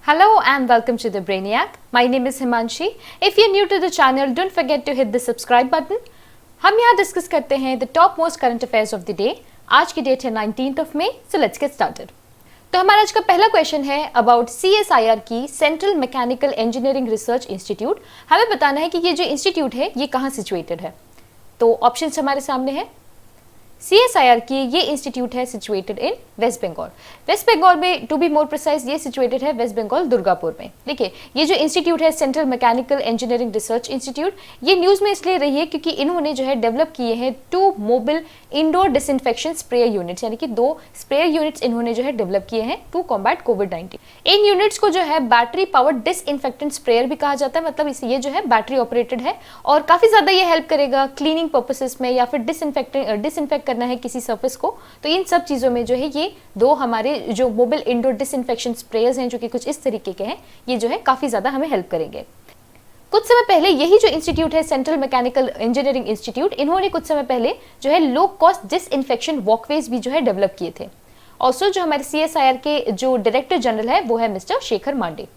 Hello and welcome to the Brainiac. My name is Himanshi. If you're new to the channel, don't forget to hit the subscribe button. हम यहाँ discuss करते हैं the top most current affairs of the day. आज की date है 19th of May. So let's get started. तो हमारा आज का पहला क्वेश्चन है अबाउट CSIR की central mechanical engineering research institute. हमें बताना है कि ये जो इंस्टीट्यूट है ये कहाँ सिचुएटेड है. तो ऑप्शंस हमारे सामने है. CSIR की ये इंस्टीट्यूट है सिचुएटेड इन वेस्ट बंगाल. वेस्ट बंगाल में टू बी मोर प्रिसाइज ये सिचुएटेड है वेस्ट बंगाल दुर्गापुर में. देखिए ये जो इंस्टीट्यूट है central mechanical engineering research institute, ये न्यूज में इसलिए रही है क्योंकि इन्होंने जो है डेवलप किए हैं 2 mobile indoor disinfection sprayer units, यानी कि 2 स्प्रेयर यूनिट्स इन्होंने जो है डेवलप किए हैं टू कॉम्बैट कोविड-19. इन यूनिट्स को जो है बैटरी पावर्ड डिसइंफेक्टेंट स्प्रेयर भी कहा जाता है, मतलब इसे ये जो है बैटरी ऑपरेटेड है और काफी ज्यादा ये हेल्प करेगा क्लीनिंग पर्पसेस में या फिर डिसइंफेक्ट करना है किसी सरफेस को. तो इन सब चीजों में जो है ये 2 हमारे जो मोबाइल इंडोर डिसइंफेक्शन स्प्रेयर्स हैं जो कि कुछ इस तरीके के हैं, ये जो है काफी ज्यादा हमें हेल्प करेंगे. कुछ समय पहले यही जो इंस्टीट्यूट है सेंट्रल मैकेनिकल इंजीनियरिंग इंस्टीट्यूट, इन्होंने कुछ समय पहले जो है लो कॉस्ट डिसइंफेक्शन वॉकवेज भी जो है डेवलप किए थे. ऑल्सो जो हमारे CSIR के जो डायरेक्टर जनरल है वो है मिस्टर शेखर मांडे.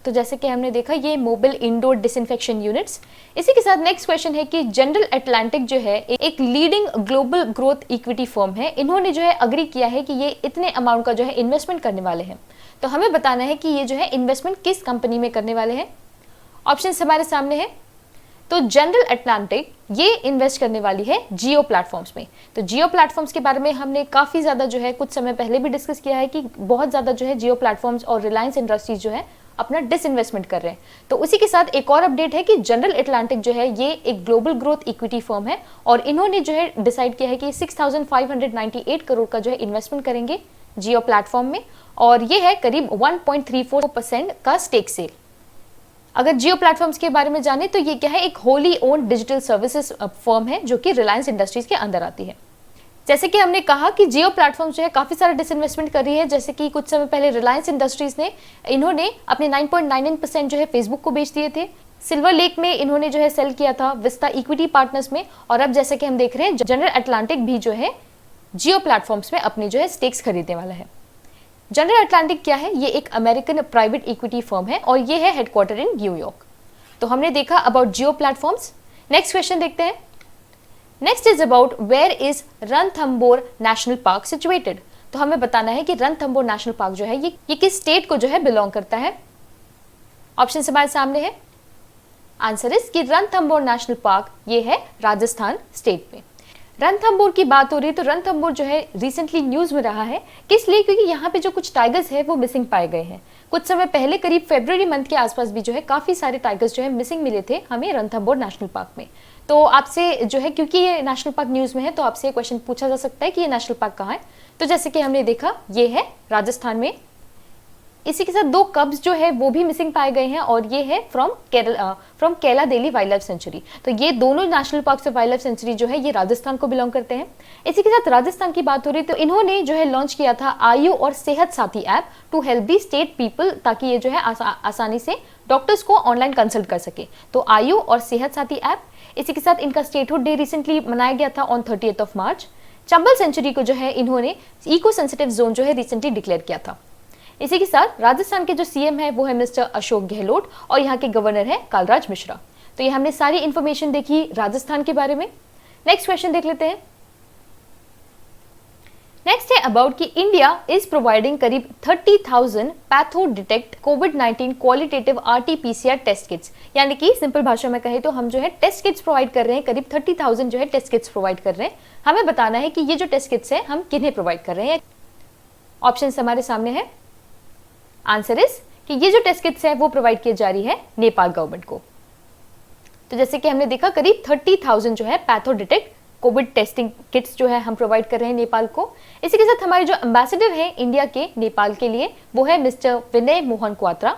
तो जैसे कि हमने देखा ये मोबाइल इंडोर डिसइंफेक्शन यूनिट्स. इसी के साथ नेक्स्ट क्वेश्चन है कि जनरल अटलांटिक जो है एक leading global growth equity firm है. इन्होंने जो है अग्री किया है कि ये इतने अमाउंट का जो है इन्वेस्टमेंट करने वाले हैं. तो हमें बताना है कि ये जो है इन्वेस्टमेंट किस कंपनी में करने वाले हैं. ऑप्शंस हमारे सामने है. तो जनरल अटलांटिक ये इन्वेस्ट करने वाली है जियो प्लेटफॉर्म्स में. तो जियो प्लेटफॉर्म्स के बारे में हमने काफी ज्यादा जो है कुछ समय पहले भी डिस्कस किया है कि बहुत ज्यादा जो है जियो प्लेटफॉर्म्स और रिलायंस इंडस्ट्रीज जो है अपना डिसइन्वेस्टमेंट कर रहे हैं. तो उसी के साथ एक और अपडेट है कि जनरल अटलांटिक जो है ये एक ग्लोबल ग्रोथ इक्विटी फर्म है और इन्होंने जो है डिसाइड किया है कि 6,598 करोड़ का जो है इन्वेस्टमेंट करेंगे जियो प्लेटफॉर्म में और ये है करीब 1.34% का स्टेक सेल. अगर जियो प्लेटफॉर्म्स के बारे में जाने तो ये क्या है, एक wholly owned digital services firm है जो कि रिलायंस इंडस्ट्रीज के अंदर आती है. जैसे कि हमने कहा कि जियो प्लेटफॉर्म जो है काफी सारा डिसइन्वेस्टमेंट कर रही है. जैसे कि कुछ समय पहले रिलायंस इंडस्ट्रीज ने इन्होंने अपने 9.99% जो है फेसबुक को बेच दिए थे. सिल्वर लेक में इन्होंने जो है सेल किया था विस्ता इक्विटी पार्टनर्स में. और अब जैसे कि हम देख रहे हैं जनरल अटलांटिक भी जो है जियो प्लेटफॉर्म्स में अपने जो है स्टेक्स खरीदने वाला है. जनरल अटलांटिक क्या है, ये एक अमेरिकन प्राइवेट इक्विटी फर्म है और ये है हेडक्वार्टर इन न्यूयॉर्क. तो हमने देखा about Jio platforms. Next question देखते हैं. Next is about where is Ranthambore national park situated. तो हमें बताना है कि रणथंबोर नेशनल पार्क जो है ये किस स्टेट को जो है बिलोंग करता है. ऑप्शन हमारे सामने है. आंसर इज कि रणथंबोर नेशनल पार्क ये है राजस्थान स्टेट में. रणथंबोर की बात हो रही है तो रणथंबोर जो है रिसेंटली न्यूज में रहा है. किस लिए, क्योंकि यहाँ पे जो कुछ टाइगर्स है वो मिसिंग पाए गए हैं. कुछ समय पहले करीब फरवरी मंथ के आसपास भी जो है काफी सारे टाइगर्स जो है मिसिंग मिले थे हमें रणथंबोर नेशनल पार्क में. तो आपसे जो है क्योंकि ये नेशनल पार्क न्यूज में है तो आपसे क्वेश्चन पूछा जा सकता है कि ये नेशनल पार्क कहाँ है. तो जैसे कि हमने देखा ये है राजस्थान में. इसी के साथ 2 कब्स जो है वो भी मिसिंग पाए गए हैं और ये है फ्रॉम केला देली वाइल्ड लाइफ सेंचुरी. तो ये दोनों नेशनल पार्क और वाइल्ड लाइफ सेंचुरी जो है ये राजस्थान को बिलोंग करते हैं. इसी के साथ राजस्थान की बात हो रही तो इन्होंने जो है लॉन्च किया था आयु और Sehat Saathi app to help the state people, ताकि ये जो है आसानी से डॉक्टर्स को ऑनलाइन कंसल्ट कर सके. तो आयु और सेहत साथी ऐप. इसी के साथ इनका स्टेटहुड डे रिसेंटली मनाया गया था on 30th of March. Chambal sanctuary को जो है इन्होंने इको सेंसिटिव जोन जो है रिसेंटली डिक्लेयर किया था. इसी के साथ राजस्थान के जो CM है वो है मिस्टर अशोक गहलोत और यहाँ के गवर्नर है कालराज मिश्रा. तो ये हमने सारी इंफॉर्मेशन देखी राजस्थान के बारे में. नेक्स्ट क्वेश्चन देख लेते हैं. नेक्स्ट है अबाउट कि इंडिया इज प्रोवाइडिंग करीब 30,000 पैथो डिटेक्ट कोविड-19 क्वालिटेटिव RT-PCR टेस्ट किट्स. यानी कि सिंपल भाषा में कहें तो हम जो है टेस्ट किट्स प्रोवाइड कर रहे हैं, करीब 30,000 जो है टेस्ट किट्स प्रोवाइड कर रहे हैं. हमें बताना है कि ये जो टेस्ट किट्स है हम किन्हें प्रोवाइड कर रहे हैं. ऑप्शन हमारे सामने है. आंसर इज कि ये जो टेस्ट किट्स है वो प्रोवाइड की जा रही है नेपाल गवर्नमेंट को. तो जैसे कि हमने देखा करीब 30,000 जो है patho detect COVID testing kits जो है हम प्रोवाइड कर रहे हैं नेपाल को. इसी के साथ हमारे जो एम्बेसडर है इंडिया के नेपाल के लिए वो है मिस्टर विनय मोहन क्वात्रा.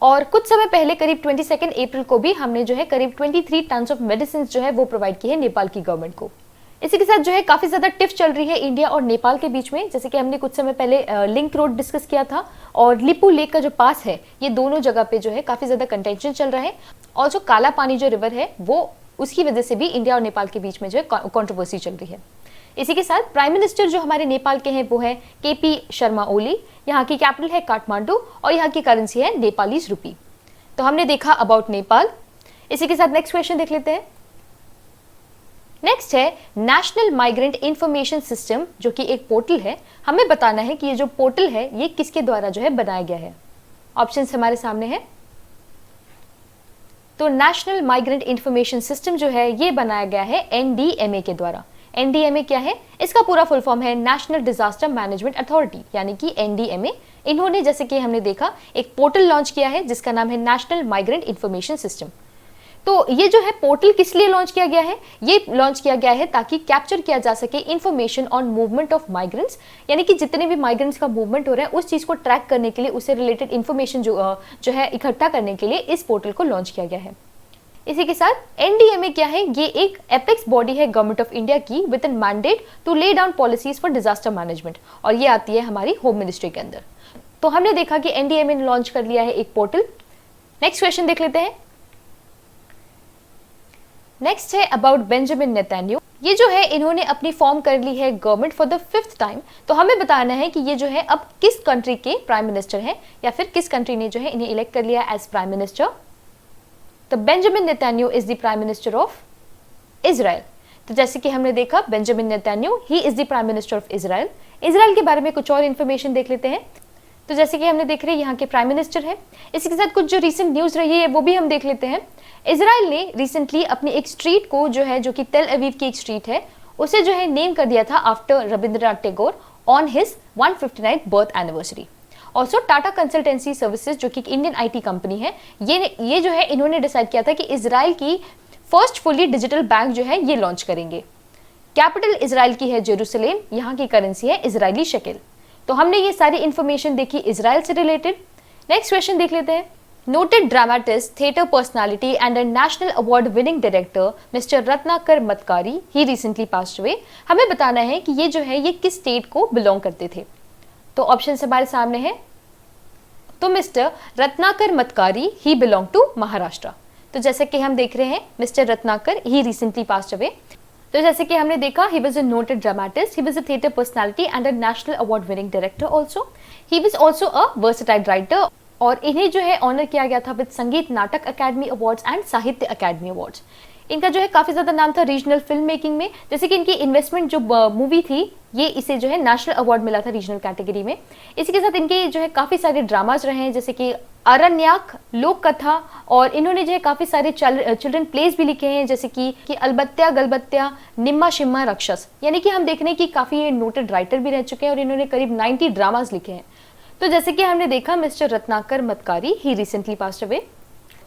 और कुछ समय पहले करीब 22 अप्रैल को भी हमने जो है करीब 23 टन्स ऑफ मेडिसिन जो है वो प्रोवाइड की है नेपाल की गवर्नमेंट को. इसी के साथ जो है काफी ज्यादा टिफ चल रही है इंडिया और नेपाल के बीच में. जैसे कि हमने कुछ समय पहले लिंक रोड डिस्कस किया था और लिपू लेक का जो पास है ये दोनों जगह पे जो है काफी ज्यादा कंटेंशन चल रहा है. और जो काला पानी जो रिवर है वो उसकी वजह से भी इंडिया और नेपाल के बीच में जो है कंट्रोवर्सी चल रही है. इसी के साथ प्राइम मिनिस्टर जो हमारे नेपाल के हैं वो है केपी शर्मा ओली, यहाँ की कैपिटल है काठमांडू और यहाँ की करेंसी है नेपालीज रुपी। तो हमने देखा अबाउट नेपाल। इसी के साथ नेक्स्ट क्वेश्चन देख लेते हैं। नेक्स्ट है नेशनल माइग्रेंट इंफॉर्मेशन सिस्टम, जो कि एक पोर्टल है। हमें बताना है कि ये जो पोर्टल है ये किसके द्वारा जो है बनाया गया है। ऑप्शंस हमारे सामने है। तो नेशनल माइग्रेंट इंफॉर्मेशन सिस्टम जो है ये बनाया गया है एनडीएमए के द्वारा। एनडीएमए क्या है? इसका पूरा फुल फॉर्म है नेशनल डिजास्टर मैनेजमेंट अथॉरिटी, यानी कि एनडीएमए। इन्होंने जैसे कि हमने देखा एक पोर्टल लॉन्च किया है जिसका नाम है नेशनल माइग्रेंट इंफॉर्मेशन सिस्टम। तो ये जो है पोर्टल किस लिए लॉन्च किया गया है? ये लॉन्च किया गया है ताकि कैप्चर किया जा सके information on movement of migrants, यानी कि जितने भी माइग्रेंट्स का मूवमेंट हो रहा है उस चीज को ट्रैक करने के लिए, उससे रिलेटेड इन्फॉर्मेशन जो है इकट्ठा करने के लिए इस पोर्टल को लॉन्च किया गया है। इसी के साथ एनडीएमए क्या है? ये एक एपेक्स बॉडी है गवर्नमेंट ऑफ इंडिया की with an mandate to lay down policies for disaster management, और ये आती है हमारी होम मिनिस्ट्री के अंदर। तो हमने देखा कि एनडीएमए ने लॉन्च कर लिया है एक पोर्टल। नेक्स्ट क्वेश्चन देख लेते हैं। नेक्स्ट है अबाउट बेंजामिन नेतन्याहू। ये जो है इन्होंने अपनी फॉर्म कर ली है government for the 5th time. तो हमें बताना है कि ये जो है अब किस कंट्री के प्राइम मिनिस्टर हैं, या फिर किस कंट्री ने जो है इन्हें इलेक्ट कर लिया एज प्राइम मिनिस्टर। तो Benjamin Netanyahu is the prime minister of Israel. तो जैसे कि हमने देखा Benjamin Netanyahu he is the prime minister of Israel. Israel के बारे में कुछ और इन्फॉर्मेशन देख लेते हैं। तो जैसे कि हमने देख रहे हैं यहाँ के प्राइम मिनिस्टर है। इसी के साथ कुछ जो रिसेंट न्यूज रही है वो भी हम देख लेते हैं। इजराइल ने रिसेंटली अपनी एक स्ट्रीट को जो है, जो कि तेल अवीव की एक स्ट्रीट है, उसे जो है नेम कर दिया था after Rabindranath Tagore on his 159th birth anniversary. Also Tata consultancy services जो कि इंडियन आईटी कंपनी है, ये जो है इन्होंने डिसाइड किया था कि इजराइल की फर्स्ट फुली डिजिटल बैंक जो है ये लॉन्च करेंगे। कैपिटल इजराइल की है जेरूसलेम, यहाँ की करेंसी है इजरायली शकेल। तो हमने ये सारी इंफॉर्मेशन देखी इजराइल से रिलेटेड। नेक्स्ट क्वेश्चन देख लेते हैं। Noted dramatist, theatre personality and a national award winning director mister Ratnakar Matkari he recently passed away. हमें बताना है कि ये जो है ये किस स्टेट को बिलोंग करते थे। तो ऑप्शन हमारे सामने है। तो mister Ratnakar Matkari he belong to Maharashtra. तो जैसे कि हम देख रहे हैं mister Ratnakar he recently passed away. तो जैसे कि हमने देखा he was a noted dramatist, he was a theatre personality and a national award winning director also. He was also a versatile writer, और इन्हें जो है ऑनर किया गया था विद संगीत नाटक अकेडमी अवार्ड्स एंड साहित्य अकेडमी अवार्ड्स। इनका जो है काफी ज्यादा नाम था रीजनल फिल्म मेकिंग में। जैसे कि इनकी इन्वेस्टमेंट जो मूवी थी ये इसे जो है नेशनल अवार्ड मिला था रीजनल कैटेगरी में। इसी के साथ इनके जो है काफी सारे ड्रामाज रहे हैं, जैसे कि अरण्याक, लोक कथा, और इन्होंने जो है काफी सारे चिल्ड्रन प्लेज भी लिखे हैं, जैसे कि अलबत्या गलबत्या, निम्मा शिम्मा रक्षस। यानी कि हम देख रहे हैं कि काफी नोटेड राइटर भी रह चुके हैं और इन्होंने करीब 90 ड्रामाज लिखे हैं। तो जैसे कि हमने देखा mister Ratnakar Matkari he recently passed away.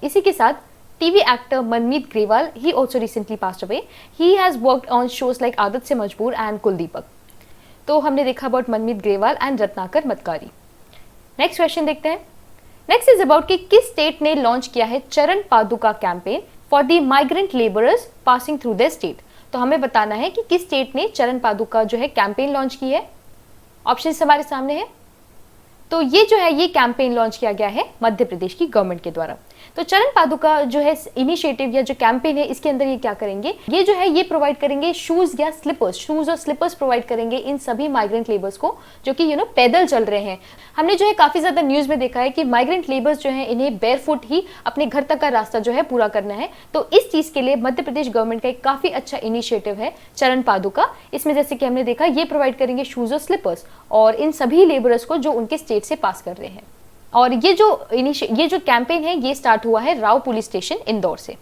इसी के साथ TV actor Manmeet Grewal he also recently passed away. He has worked on shows like Aadat Se Majboor and Kuldeepak. तो हमने देखा about Manmeet Grewal and Ratnakar Matkari. Next question देखते हैं। नेक्स्ट इज अबाउट कि किस स्टेट ने लॉन्च किया है चरण पादुका campaign for the migrant labourers passing through the state. तो हमें बताना है कि किस स्टेट ने चरण पादुका जो है कैंपेन लॉन्च की है। ऑप्शन हमारे सामने है। तो ये जो है ये कैंपेन लॉन्च किया गया है मध्य प्रदेश की गवर्नमेंट के द्वारा। तो चरण पादुका जो है इनिशिएटिव या जो कैंपेन है इसके अंदर ये क्या करेंगे, ये जो है ये प्रोवाइड करेंगे शूज या स्लीपर्स, शूज और स्लीपर्स प्रोवाइड करेंगे इन सभी माइग्रेंट लेबर्स को जो कि पैदल चल रहे हैं। हमने जो है काफी ज्यादा न्यूज में देखा है कि माइग्रेंट लेबर्स जो है इन्हें बेयरफुट ही अपने घर तक का रास्ता जो है पूरा करना है। तो इस चीज के लिए मध्य प्रदेश गवर्नमेंट का एक काफी अच्छा इनिशिएटिव है चरण पादुका। इसमें जैसे कि हमने देखा ये प्रोवाइड करेंगे शूज और स्लीपर्स और इन सभी लेबरर्स को जो उनके स्टेट से पास कर रहे हैं। और ये जो कैंपेन है ये स्टार्ट हुआ है राव पुलिस स्टेशन इंदौर से।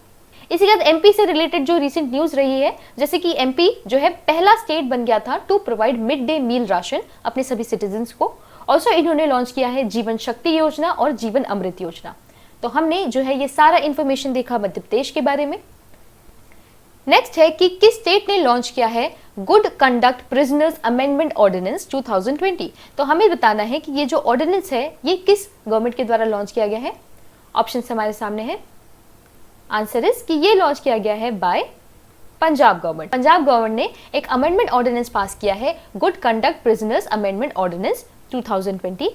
इसी के साथ एमपी से रिलेटेड जो रिसेंट न्यूज रही है, जैसे कि एमपी जो है पहला स्टेट बन गया था to provide mid day meal ration अपने सभी सिटीजन्स को। ऑल्सो इन्होंने लॉन्च किया है जीवन शक्ति योजना और जीवन अमृत योजना। तो हमने जो है ये सारा इंफॉर्मेशन देखा मध्य प्रदेश के बारे में। नेक्स्ट है कि किस स्टेट ने लॉन्च किया है good conduct prisoners amendment ordinance 2020। तो हमें बताना है कि ये जो ऑर्डिनेंस है ये किस गवर्नमेंट के द्वारा लॉन्च किया गया है। ऑप्शन हमारे सामने है। आंसर इज कि ये लॉन्च किया गया है by Punjab government. Punjab government ने एक अमेंडमेंट ऑर्डिनेंस पास किया है good conduct prisoners amendment ordinance 2020।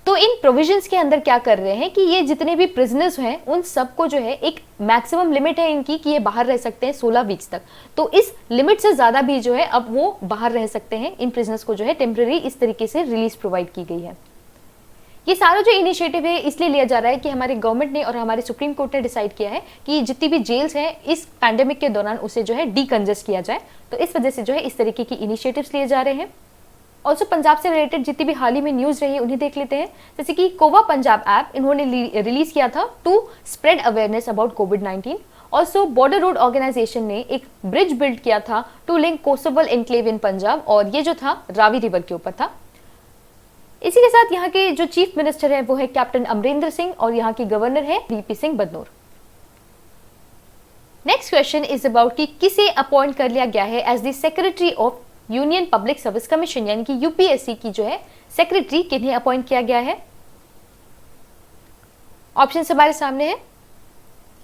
तो इन प्रोविजंस के अंदर क्या कर रहे हैं कि ये जितने भी प्रिजनर्स हैं उन सबको जो है एक मैक्सिमम लिमिट है इनकी कि ये बाहर रह सकते हैं 16 वीक्स तक। तो इस लिमिट से ज्यादा भी जो है अब वो बाहर रह सकते हैं। इन प्रिजनर्स को जो है टेम्पररी इस तरीके से रिलीज प्रोवाइड की गई है। ये सारा जो इनिशिएटिव है इसलिए लिया जा रहा है कि हमारे गवर्नमेंट ने और हमारे सुप्रीम कोर्ट ने डिसाइड किया है कि जितनी भी जेल्स हैं इस पैंडेमिक के दौरान उसे जो है डीकंजेस्ट किया जाए। तो इस वजह से जो है इस तरीके की इनिशिएटिव्स लिए जा रहे हैं। ऑल्सो पंजाब से रिलेटेड जितनी भी हाल ही में न्यूज रही है उन्हें देख लेते हैं। जैसे कि कोवा पंजाब ऐप इन्होंने रिलीज किया था टू स्प्रेड अवेयरनेस अबाउट कोविड-19। ऑल्सो बॉर्डर रोड ऑर्गेनाइजेशन ने एक ब्रिज बिल्ड किया था to link Kasowal enclave in Punjab, और ये जो था रावी रिवर के ऊपर था। इसी के साथ यहाँ के जो चीफ मिनिस्टर है वो है कैप्टन अमरिंदर सिंह और यहाँ के गवर्नर है VP Singh Badnore. Next question is about कि किसे अपॉइंट कर लिया गया है as the secretary of union public service commission, यानी कि यूपीएससी की जो है सेक्रेटरी किन्हें अपॉइंट किया गया है। ऑप्शन हमारे सामने है।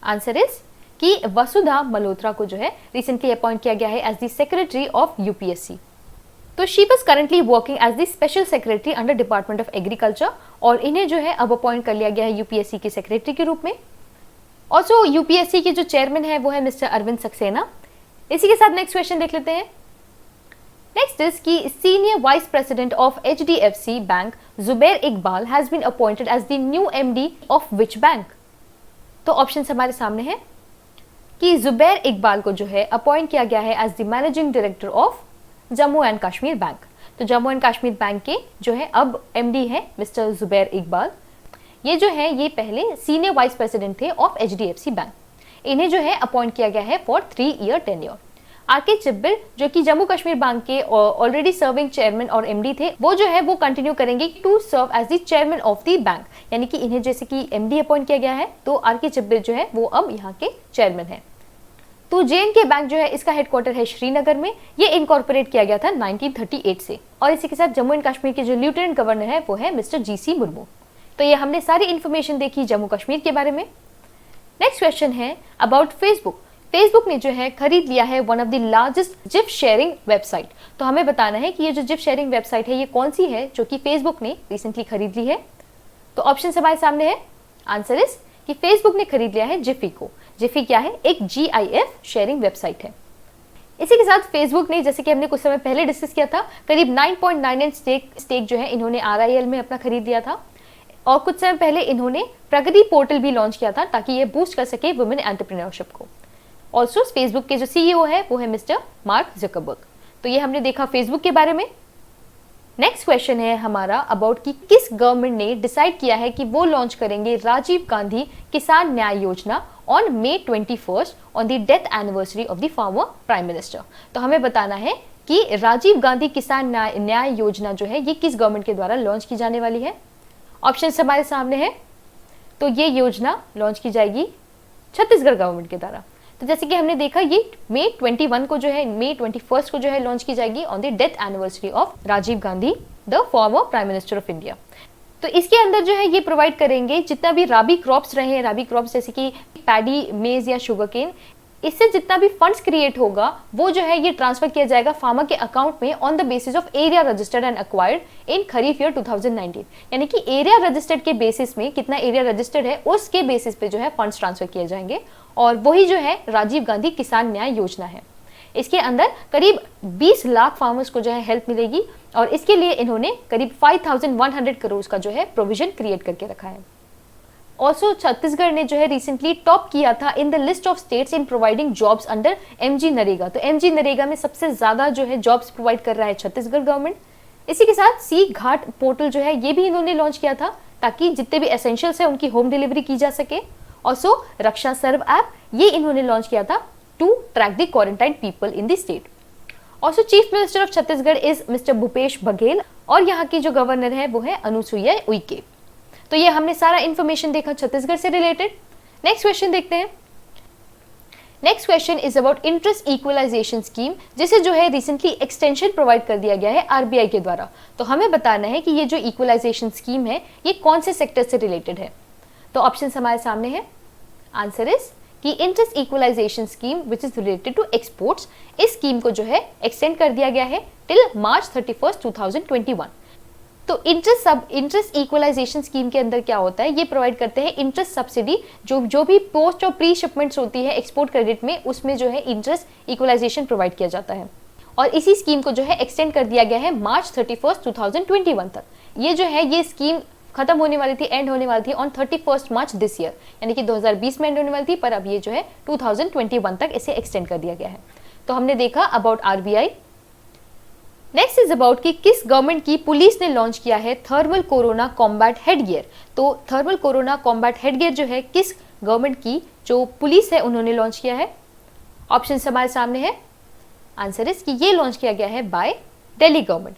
आंसर इज कि वसुधा मल्होत्रा को जो है रिसेंटली अपॉइंट किया गया है as the secretary of UPSC. तो she was currently working as the special secretary under department of agriculture, और इन्हें जो है अब अपॉइंट कर लिया गया है यूपीएससी के सेक्रेटरी के रूप में। ऑल्सो यूपीएससी के जो चेयरमैन है वो है मिस्टर अरविंद सक्सेना। इसी के साथ नेक्स्ट क्वेश्चन देख लेते हैं। नेक्स्ट इज कि senior vice president of HDFC bank Zubair Iqbal has been appointed as the new MD of which bank. तो ऑप्शन हमारे सामने है कि जुबैर इकबाल को जो है अपॉइंट किया गया है as the managing director of Jammu and Kashmir bank. तो जम्मू एंड कश्मीर बैंक के जो है अब एमडी है मिस्टर जुबैर इकबाल। ये जो है ये पहले सीनियर वाइस प्रेसिडेंट थे ऑफ एचडीएफसी बैंक। इन्हें जो है अपॉइंट किया गया है for 3 year tenure. RK Chibber जो कि जम्मू कश्मीर बैंक के ऑलरेडी सर्विंग चेयरमैन और एमडी थे, वो जो है वो कंटिन्यू करेंगे to serve as the chairman of the bank, यानी कि इन्हें जैसे कि एमडी अपॉइंट किया गया है तो आरके चिब्बिल जो है वो अब यहाँ के चेयरमैन है। तो जेएनके बैंक जो है इसका हेडक्वार्टर है श्रीनगर में। ये इनकॉर्पोरेट किया गया था 1938 से। और इसी के साथ जम्मू एंड कश्मीर के जो लेफ्टिनेंट गवर्नर है वो है मिस्टर जीसी मुर्मू। तो ये हमने सारी इन्फॉर्मेशन देखी जम्मू कश्मीर के बारे में। नेक्स्ट क्वेश्चन है अबाउट फेसबुक। फेसबुक ने जो है खरीद लिया है one of the largest GIF sharing website. तो हमें बताना है कि ये जो जिफ शेयरिंग वेबसाइट है ये कौन सी है जो कि फेसबुक ने रिसेंटली खरीद ली है। तो ऑप्शन हमारे सामने है। आंसर इज कि फेसबुक ने खरीद लिया है जिफी को। जिफी क्या है? एक GIF शेयरिंग वेबसाइट है। इसी के साथ फेसबुक ने, जैसे कि हमने कुछ समय पहले डिस्कस किया था, करीब 9.99 स्टेक जो है इन्होंने RIL में अपना खरीद लिया था। और कुछ समय पहले इन्होंने प्रगति पोर्टल भी लॉन्च किया था ताकि ये बूस्ट कर सके वुमेन एंटरप्रेन्योरशिप को। ऑल्सो फेसबुक के जो CEO है वो है मिस्टर मार्क जकरबर्ग। तो ये हमने देखा फेसबुक के बारे में। नेक्स्ट क्वेश्चन है हमारा अबाउट कि किस गवर्नमेंट ने डिसाइड किया है कि वो लॉन्च करेंगे राजीव गांधी किसान न्याय योजना on May 21 on the death anniversary of the former prime minister. तो हमें बताना है कि राजीव गांधी किसान न्याय योजना जो है ये किस गवर्नमेंट के द्वारा लॉन्च की जाने वाली है। ऑप्शन हमारे सामने है। तो ये योजना लॉन्च की जाएगी छत्तीसगढ़ गवर्नमेंट के द्वारा। तो जैसे कि हमने देखा ये May 21 को जो है May 21 को जो है लॉन्च की जाएगी on the death anniversary of Rajiv Gandhi the former prime minister of India. तो इसके अंदर जो है ये प्रोवाइड करेंगे जितना भी राबी क्रॉप्स रहे, राबी क्रॉप्स जैसे कि पैडी, मेज या शुगर केन, इससे जितना भी फंड्स क्रिएट होगा वो जो है ये ट्रांसफर किया जाएगा फार्मर के अकाउंट में on the basis of area registered and acquired in kharif year 2019। यानी कि एरिया रजिस्टर्ड के बेसिस में कितना एरिया रजिस्टर्ड है उसके बेसिस पे जो है फंड्स ट्रांसफर किए जाएंगे, और वही जो है राजीव गांधी किसान न्याय योजना है। इसके अंदर करीब 20 लाख फार्मर्स को जो है हेल्प मिलेगी, और इसके लिए इन्होंने करीब 5100 करोड़ का जो है प्रोविजन क्रिएट करके रखा है। ऑल्सो छत्तीसगढ़ ने जो है रिसेंटली टॉप किया था in the list of states in providing jobs under MG NREGA. तो MG नरेगा में सबसे ज्यादा जो है जॉब्स प्रोवाइड कर रहा है छत्तीसगढ़ गवर्नमेंट। इसी के साथ सी घाट पोर्टल जो है ये भी इन्होंने लॉन्च किया था ताकि जितने भी एसेंशियल्स है उनकी होम डिलीवरी की जा सके। ऑल्सो रक्षा सर्व ऐप ये इन्होंने लॉन्च किया था to track the quarantine people in the state. Also chief minister of Chhattisgarh is mister Bhupesh Baghel, और यहाँ की जो गवर्नर है वो है अनुसुईया उइके। तो ये हमने सारा इंफॉर्मेशन देखा छत्तीसगढ़ से रिलेटेड। नेक्स्ट क्वेश्चन देखते हैं। Next question is about interest equalisation scheme, जिसे जो है रिसेंटली एक्सटेंशन प्रोवाइड कर दिया गया है RBI के द्वारा। तो हमें बताना है कि ये जो इक्वलाइजेशन स्कीम है ये कौन से सेक्टर से रिलेटेड है। तो ऑप्शन हमारे सामने है। आंसर इज कि interest equalisation scheme which is related to exports, इस स्कीम को जो है एक्सटेंड कर दिया गया है टिल March 31, 2021। तो इंटरेस्ट इक्वलाइजेशन स्कीम के अंदर क्या होता है, ये प्रोवाइड करते हैं इंटरेस्ट सब्सिडी, जो भी पोस्ट और प्री शिपमेंट्स होती है एक्सपोर्ट क्रेडिट में, उसमें जो है इंटरेस्ट इक्वलाइजेशन प्रोवाइड किया जाता है। और इसी स्कीम को जो है एक्सटेंड कर दिया गया है मार्च 31, 2021 तक। ये जो है ये स्कीम खत्म होने वाली थी, एंड होने वाली थी ऑन 31 मार्च दिस ईयर, यानी कि 2020 में एंड होने वाली थी, पर अब ये जो है 2021 तक इसे एक्सटेंड कर दिया गया है। तो हमने देखा about RBI. Next is about कि किस गवर्नमेंट की पुलिस ने लॉन्च किया है थर्मल कोरोना कॉम्बैट हेडगियर। तो थर्मल कोरोना कॉम्बैट हेडगियर जो है किस गवर्नमेंट की जो पुलिस है उन्होंने लॉन्च किया है। ऑप्शन हमारे सामने है, आंसर इज कि ये लॉन्च किया गया है बाय दिल्ली गवर्नमेंट।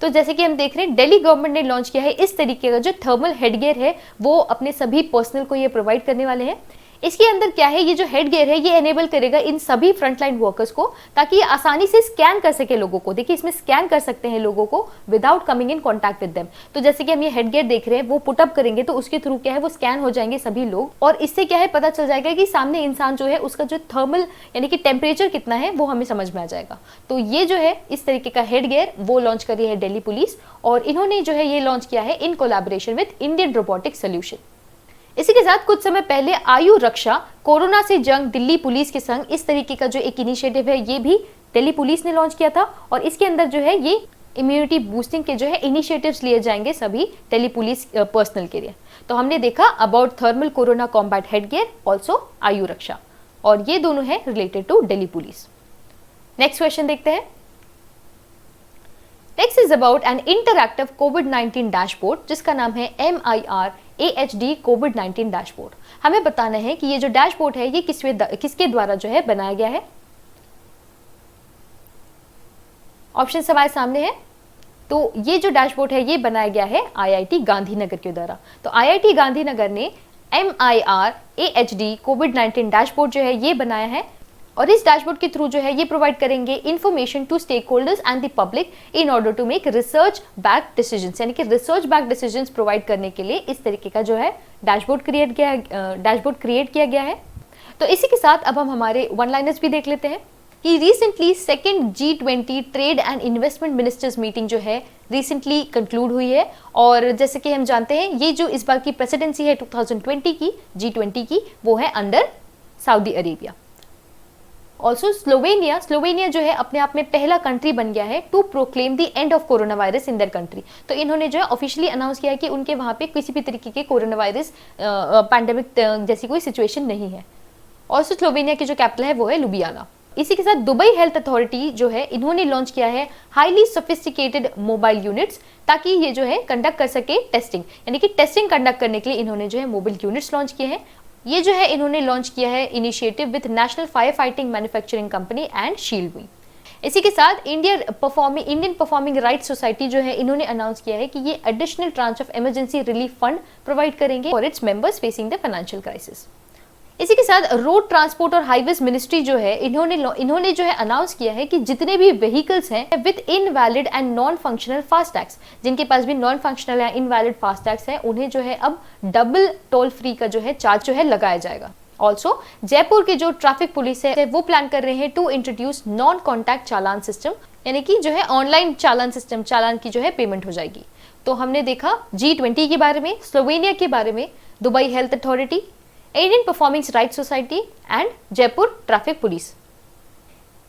तो जैसे कि हम देख रहे हैं दिल्ली गवर्नमेंट ने लॉन्च किया है इस तरीके का जो थर्मल हेडगियर है, वो अपने सभी पर्सनल को ये प्रोवाइड करने वाले हैं। इसके अंदर क्या है, ये जो हेडगियर है ये एनेबल करेगा इन सभी फ्रंटलाइन वर्कर्स को, ताकि ये आसानी से स्कैन कर सके लोगों को। देखिए इसमें स्कैन कर सकते हैं लोगों को without coming in contact with them. तो जैसे कि हम ये हेडगियर देख रहे हैं, वो पुटअप करेंगे तो उसके थ्रू क्या है वो स्कैन हो जाएंगे सभी लोग, और इससे क्या है पता चल जाएगा कि सामने इंसान जो है उसका जो थर्मल यानी कि टेम्परेचर कितना है वो हमें समझ में आ जाएगा। तो ये जो है इस तरीके का हेडगियर वो लॉन्च करी है दिल्ली पुलिस, और इन्होंने जो है ये लॉन्च किया है in collaboration with Indian robotic solution. इसी के साथ कुछ समय पहले आयु रक्षा कोरोना से जंग दिल्ली पुलिस के संग इस तरीके का जो एक इनिशिएटिव है ये भी दिल्ली पुलिस ने लॉन्च किया था, और इसके अंदर जो है ये इम्यूनिटी बूस्टिंग के जो है इनिशिएटिव्स लिए जाएंगे सभी दिल्ली पुलिस पर्सनल के लिए। तो हमने देखा about thermal corona combat headgear, also Aayu Raksha, और ये दोनों है related to Delhi police. Next question देखते हैं। Next is about an interactive कोविड-19 डैशबोर्ड जिसका नाम है MIR AHD कोविड-19 डैशबोर्ड। हमें बताना है कि ये जो डैशबोर्ड है ये किसके द्वारा जो है बनाया गया है। ऑप्शन हमारे सामने है। तो ये जो डैशबोर्ड है ये बनाया गया है IIT गांधीनगर के द्वारा। तो IIT गांधीनगर ने MIR AHD कोविड-19 डैशबोर्ड जो है ये बनाया है, और इस डैशबोर्ड के थ्रू जो है ये प्रोवाइड करेंगे information to stakeholders and the public in order to make research back decisions, यानी कि रिसर्च बैक डिसीजंस प्रोवाइड करने के लिए इस तरीके का जो है डैशबोर्ड क्रिएट किया गया है। तो इसी के साथ अब हम हमारे वन लाइनर्स भी देख लेते हैं कि recently second G20 trade and investment ministers meeting जो है रिसेंटली कंक्लूड हुई है, और जैसे कि हम जानते हैं ये जो इस बार की प्रेसिडेंसी है 2020 की G20 की वो है under Saudi Arabia. Also Slovenia जो है अपने आप में पहला कंट्री बन गया है to proclaim the end of corona virus in their country. तो इन्होंने जो है ऑफिशियली अनाउंस किया है कि उनके वहाँ पे किसी भी तरीके के कोरोना वायरस पैंडेमिक जैसी कोई सिचुएशन नहीं है। ऑल्सो स्लोवेनिया की जो कैपिटल है वो है लुबियाना। इसी के साथ दुबई हेल्थ अथॉरिटी जो है इन्होंने लॉन्च किया है हाईली सोफिस्टिकेटेड मोबाइल यूनिट्स, ताकि ये जो है कंडक्ट कर सके टेस्टिंग, यानी कि टेस्टिंग कंडक्ट करने के लिए इन्होंने जो है मोबाइल यूनिट्स लॉन्च किए हैं। ये जो है इन्होंने लॉन्च किया है initiative with national fire fighting manufacturing company and shield wing. इसी के साथ इंडियन परफॉर्मिंग राइट्स सोसाइटी जो है इन्होंने अनाउंस किया है कि ये additional tranche of emergency relief fund provide करेंगे for its members facing the financial crisis. इसी के साथ रोड ट्रांसपोर्ट और हाईवेज मिनिस्ट्री जो है इन्होंने जो है अनाउंस किया है कि जितने भी व्हीकल्स हैं with invalid and non functional फास्टैग्स, जिनके पास भी नॉन फंक्शनल या इनवैलिड फास्टैग्स है, उन्हें जो है अब डबल टोल फ्री का जो है चार्ज जो है लगाया जाएगा। ऑल्सो जयपुर के जो ट्रैफिक पुलिस है वो प्लान कर रहे हैं to introduce non contact challan system, यानी कि जो है ऑनलाइन चालान सिस्टम, चालान की जो है पेमेंट हो जाएगी। तो हमने देखा G20 के बारे में, स्लोवेनिया के बारे में, Dubai health authority, Indian performing rights society and Jaipur traffic police.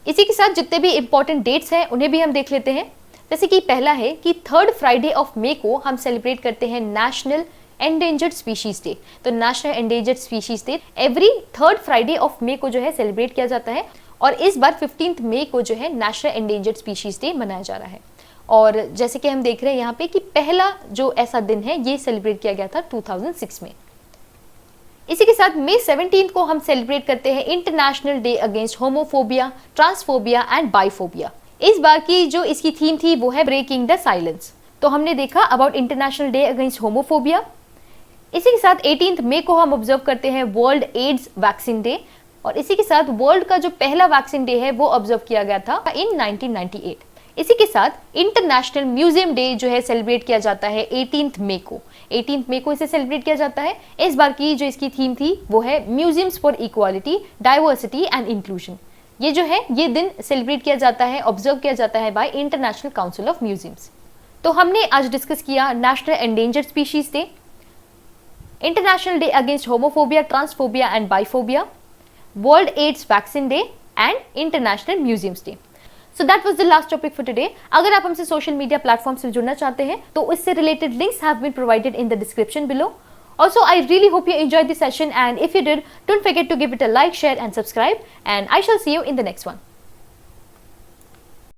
इसी के साथ जितने भी इंपॉर्टेंट डेट्स हैं उन्हें भी हम देख लेते हैं। जैसे कि पहला है कि 3rd फ्राइडे ऑफ मे को हम सेलिब्रेट करते हैं नेशनल एंडेंजर्ड स्पीशीज डे। तो national endangered species day every 3rd Friday of May को जो है सेलिब्रेट किया जाता है, और इस बार 15th मई को जो है नेशनल एंडेंजर्ड स्पीशीज डे मनाया जा रहा है। और जैसे कि हम देख रहे हैं यहाँ पे कि पहला जो ऐसा दिन है ये सेलिब्रेट किया गया था 2006 में। इसी के साथ May 17 को हम सेलिब्रेट करते हैं international day against homophobia, transphobia and biphobia. इस बार की जो इसकी थीम थी वो है ब्रेकिंग द साइलेंस। तो हमने देखा about international day against homophobia. इसी के साथ 18 मई को हम ऑब्जर्व करते हैं वर्ल्ड एड्स वैक्सीन डे, और इसी के साथ वर्ल्ड का जो पहला वैक्सीन डे है वो ऑब्जर्व किया गया था इन 1998। इसी के साथ इंटरनेशनल म्यूजियम डे जो है सेलिब्रेट किया जाता है 18 मई को। 18 मई को इसे सेलिब्रेट किया जाता है। इस बार की जो इसकी थीम थी वो है museums for equality, diversity and inclusion. ये जो है ये दिन सेलिब्रेट किया जाता है, ऑब्जर्व किया जाता है by international council of museums. तो हमने आज डिस्कस किया national endangered species day, international day against homophobia, transphobia and biphobia, world AIDS vaccine day and international museums day. So that was the last topic for today. अगर आप हमसे social media platform से जुड़ना चाहते हैं तो इससे related links have been provided in the description below. Also, I really hope you enjoyed the session, and if you did, don't forget to give it a like, share and subscribe, and I shall see you in the next one.